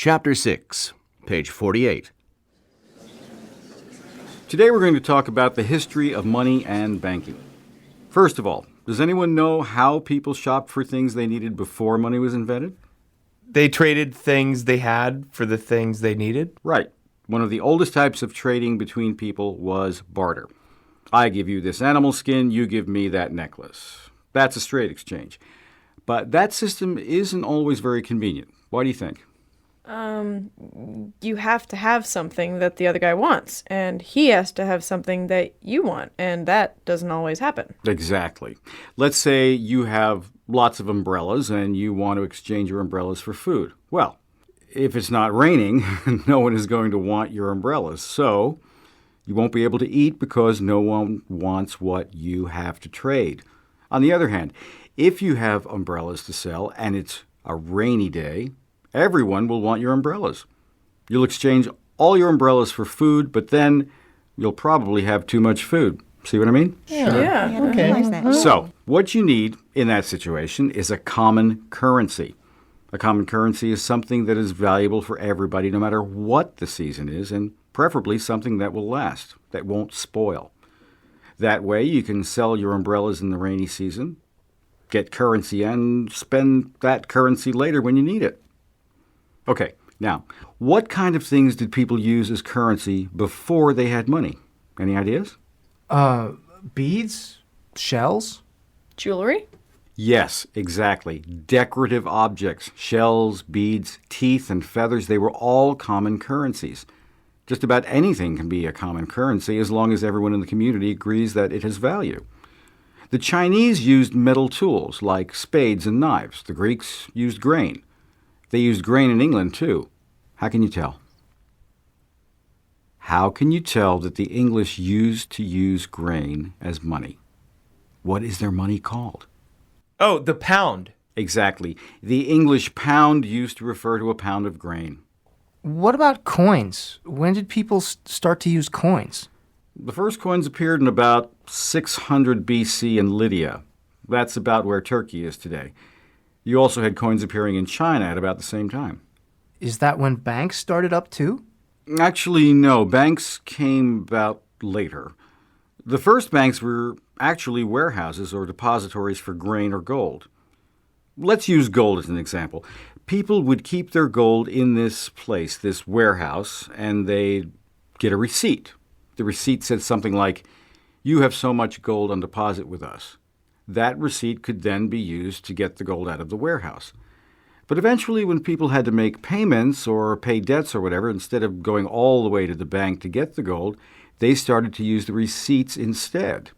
Chapter 6, page 48. Today we're going to talk about the history of money and banking. First of all, does anyone know how people shopped for things they needed before money was invented? They traded things they had for the things they needed? Right. One of the oldest types of trading between people was barter. I give you this animal skin, you give me that necklace. That's a straight exchange. But that system isn't always very convenient. Why do you think? You have to have something that the other guy wants, and he has to have something that you want, and that doesn't always happen. Exactly. Let's say you have lots of umbrellas and you want to exchange your umbrellas for food. Well, if it's not raining, no one is going to want your umbrellas. So you won't be able to eat because no one wants what you have to trade. On the other hand, if you have umbrellas to sell and it's a rainy day, everyone will want your umbrellas. You'll exchange all your umbrellas for food, but then you'll probably have too much food. See what I mean? Yeah. Okay. So, what you need in that situation is a common currency. A common currency is something that is valuable for everybody no matter what the season is, and preferably something that will last, that won't spoil. That way you can sell your umbrellas in the rainy season, get currency, and spend that currency later when you need it. Okay, now, what kind of things did people use as currency before they had money? Any ideas? Beads? Shells? Jewelry? Yes, exactly. Decorative objects, shells, beads, teeth, and feathers, they were all common currencies. Just about anything can be a common currency as long as everyone in the community agrees that it has value. The Chinese used metal tools like spades and knives. The Greeks used grain. They used grain in England, too. How can you tell? How can you tell that the English used to use grain as money? What is their money called? Oh, the pound. Exactly. The English pound used to refer to a pound of grain. What about coins? When did people start to use coins? The first coins appeared in about 600 BC in Lydia. That's about where Turkey is today. You also had coins appearing in China at about the same time. Is that when banks started up too? Actually, no. Banks came about later. The first banks were actually warehouses or depositories for grain or gold. Let's use gold as an example. People would keep their gold in this place, this warehouse, and they'd get a receipt. The receipt said something like, "You have so much gold on deposit with us." That receipt could then be used to get the gold out of the warehouse. But eventually, when people had to make payments or pay debts or whatever, instead of going all the way to the bank to get the gold, they started to use the receipts instead.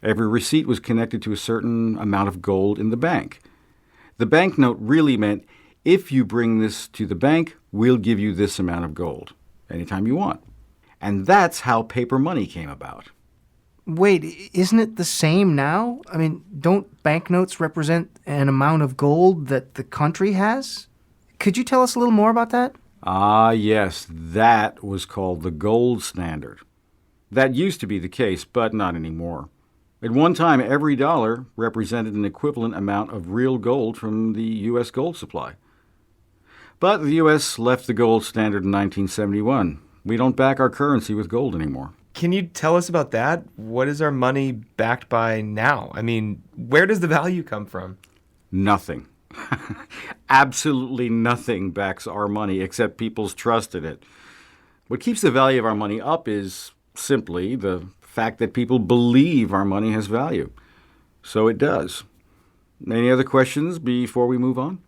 Every receipt was connected to a certain amount of gold in the bank. The banknote really meant, if you bring this to the bank, we'll give you this amount of gold anytime you want. And that's how paper money came about. Wait, isn't it the same now? I mean, don't banknotes represent an amount of gold that the country has? Could you tell us a little more about that? Ah, yes, that was called the gold standard. That used to be the case, but not anymore. At one time, every dollar represented an equivalent amount of real gold from the U.S. gold supply. But the U.S. left the gold standard in 1971. We don't back our currency with gold anymore. Can you tell us about that? What is our money backed by now? I mean, where does the value come from? Nothing. Absolutely nothing backs our money except people's trust in it. What keeps the value of our money up is simply the fact that people believe our money has value. So it does. Any other questions before we move on?